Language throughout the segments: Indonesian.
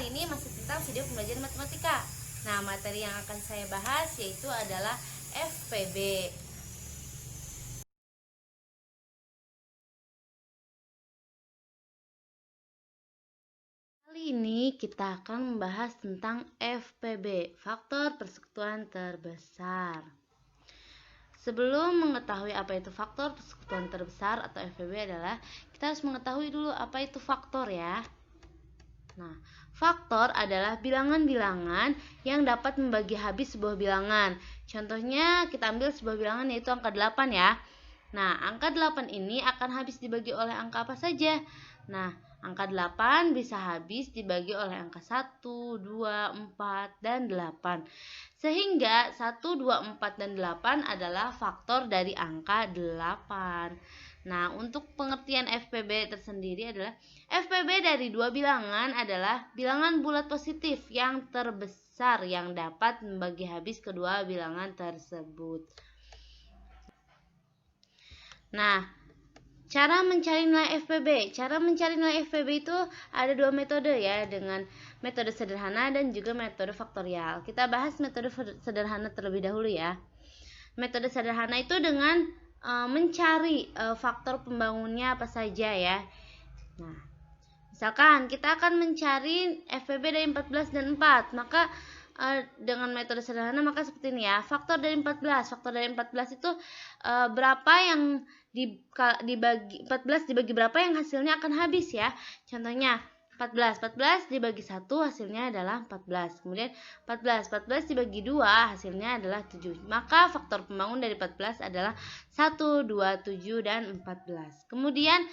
kali ini masih tentang video pembelajaran matematika. Nah, materi yang akan saya bahas yaitu adalah FPB. Kali ini kita akan membahas tentang FPB, faktor persekutuan terbesar. Sebelum mengetahui apa itu faktor persekutuan terbesar atau FPB adalah kita harus mengetahui dulu apa itu faktor ya. Nah, faktor adalah bilangan-bilangan yang dapat membagi habis sebuah bilangan. Contohnya kita ambil sebuah bilangan yaitu angka 8 ya. Nah, angka 8 ini akan habis dibagi oleh angka apa saja? Nah, angka 8 bisa habis dibagi oleh angka 1, 2, 4, dan 8. Sehingga 1, 2, 4, dan 8 adalah faktor dari angka 8. Nah, untuk pengertian FPB tersendiri adalah FPB dari dua bilangan adalah bilangan bulat positif yang terbesar yang dapat membagi habis kedua bilangan tersebut. Nah, cara mencari nilai FPB. Cara mencari nilai FPB itu ada dua metode ya, dengan metode sederhana dan juga metode faktorial. Kita bahas metode sederhana terlebih dahulu ya. Metode sederhana itu dengan mencari faktor pembangunnya apa saja ya. Nah, misalkan kita akan mencari FPB dari 14 dan 4, maka dengan metode sederhana maka seperti ini ya. Faktor dari 14 itu berapa yang dibagi 14 dibagi berapa yang hasilnya akan habis ya. Contohnya 14 dibagi 1 hasilnya adalah 14. Kemudian 14 dibagi 2 hasilnya adalah 7. Maka faktor pembangun dari 14 adalah 1, 2, 7, dan 14. Kemudian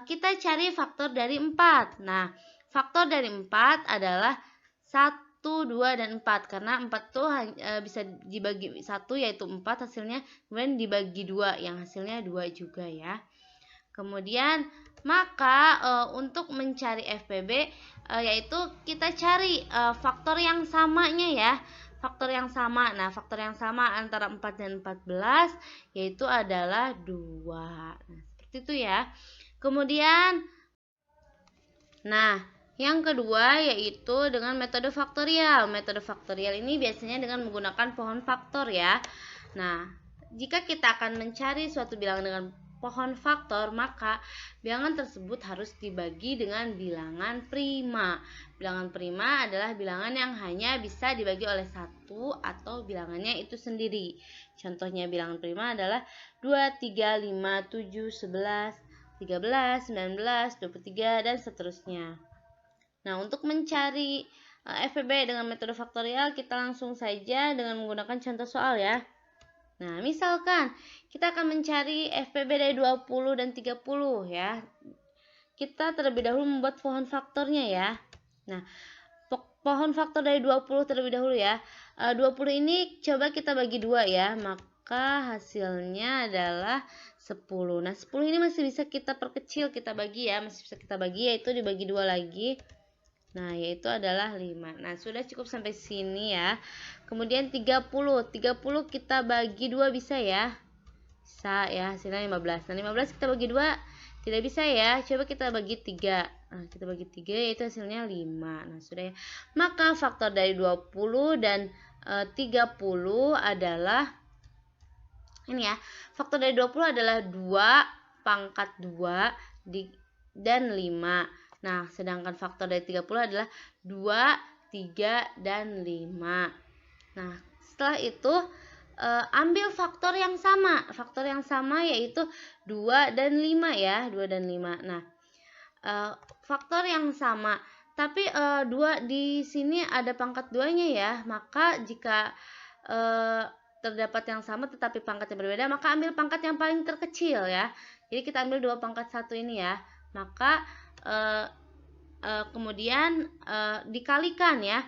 kita cari faktor dari 4. Nah, faktor dari 4 adalah 1, 2, dan 4. Karena 4 itu bisa dibagi 1 yaitu 4 hasilnya. Kemudian dibagi 2 yang hasilnya 2 juga ya. Kemudian maka untuk mencari FPB yaitu kita cari faktor yang samanya ya. Faktor yang sama. Nah, faktor yang sama antara 4 dan 14 yaitu adalah 2. Nah, seperti itu ya. Kemudian yang kedua yaitu dengan metode faktorial. Metode faktorial ini biasanya dengan menggunakan pohon faktor ya. Nah, jika kita akan mencari suatu bilangan dengan pohon faktor, maka bilangan tersebut harus dibagi dengan bilangan prima. Bilangan prima adalah bilangan yang hanya bisa dibagi oleh satu atau bilangannya itu sendiri. Contohnya bilangan prima adalah 2, 3, 5, 7, 11, 13, 19, 23, dan seterusnya. Nah, untuk mencari FPB dengan metode faktorial, kita langsung saja dengan menggunakan contoh soal ya. Nah, misalkan kita akan mencari FPB dari 20 dan 30 ya. Kita terlebih dahulu membuat pohon faktornya ya. Nah, pohon faktor dari 20 terlebih dahulu ya. 20 ini coba kita bagi 2 ya. Maka hasilnya adalah 10. Nah, 10 ini masih bisa kita perkecil, kita bagi ya. Masih bisa kita bagi, yaitu dibagi 2 lagi. Nah, yaitu adalah 5. Nah, sudah cukup sampai sini ya. Kemudian 30 kita bagi 2 bisa ya. Bisa ya, hasilnya 15. Nah, 15 kita bagi 2 tidak bisa ya. Coba kita bagi 3. Nah, kita bagi 3 yaitu hasilnya 5. Nah, sudah ya. Maka faktor dari 20 dan 30 adalah ini ya. Faktor dari 20 adalah 2 pangkat 2 dan 5. Nah, sedangkan faktor dari 30 adalah 2, 3, dan 5. Nah, setelah itu ambil faktor yang sama. Faktor yang sama yaitu 2 dan 5 ya. 2 dan 5. Nah, faktor yang sama. Tapi 2 di sini ada pangkat 2-nya ya. Maka jika terdapat yang sama tetapi pangkat yang berbeda, maka ambil pangkat yang paling terkecil ya. Jadi kita ambil 2 pangkat 1 ini ya. Maka kemudian dikalikan ya.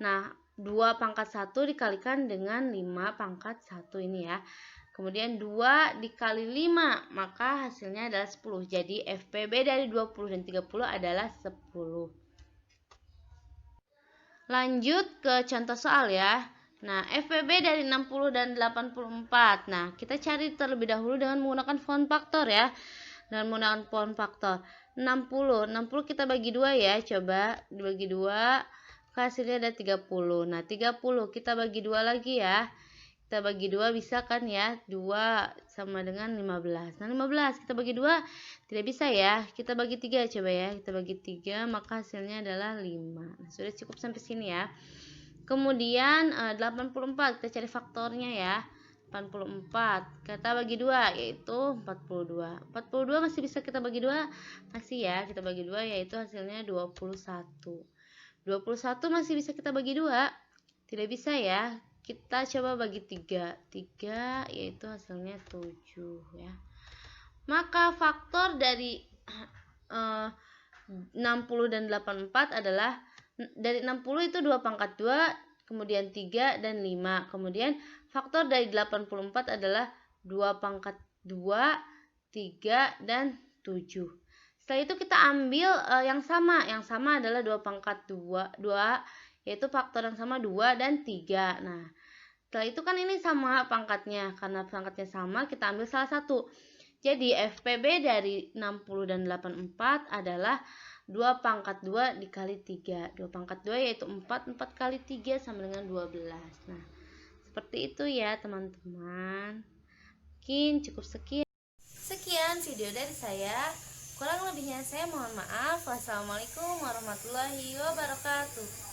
Nah, 2 pangkat 1 dikalikan dengan 5 pangkat 1 ini ya. Kemudian 2 dikali 5, maka hasilnya adalah 10. Jadi FPB dari 20 dan 30 adalah 10. Lanjut ke contoh soal ya. Nah, FPB dari 60 dan 84. Nah, kita cari terlebih dahulu dengan menggunakan pohon faktor ya. dengan menggunakan pohon faktor. 60 kita bagi 2 ya, coba dibagi 2, hasilnya ada 30. Nah 30 kita bagi 2 lagi ya, kita bagi 2 bisa kan ya, 2 sama dengan 15. Nah 15 kita bagi 2 tidak bisa ya, kita bagi 3 coba ya, kita bagi 3 maka hasilnya adalah 5. Nah, sudah cukup sampai sini ya. Kemudian 84 kita cari faktornya ya. 84 kita bagi 2 yaitu 42. 42 masih bisa kita bagi 2, masih ya, kita bagi 2 yaitu hasilnya 21. 21 masih bisa kita bagi 2, tidak bisa ya, kita coba bagi 3 yaitu hasilnya 7 ya. Maka faktor dari 60 dan 84 adalah, dari 60 itu 2 pangkat 2, kemudian 3 dan 5. Kemudian faktor dari 84 adalah 2 pangkat 2, 3 dan 7. Setelah itu kita ambil yang sama. Yang sama adalah 2 pangkat 2, yaitu faktor yang sama 2 dan 3. Nah, setelah itu kan ini sama pangkatnya. Karena pangkatnya sama, kita ambil salah satu. Jadi FPB dari 60 dan 84 adalah 2 pangkat 2 dikali 3. 2 pangkat 2 yaitu 4. 4 kali 3 sama dengan 12. Nah, seperti itu ya teman-teman. Mungkin cukup sekian. Sekian video dari saya. Kurang lebihnya saya mohon maaf. Wassalamualaikum warahmatullahi wabarakatuh.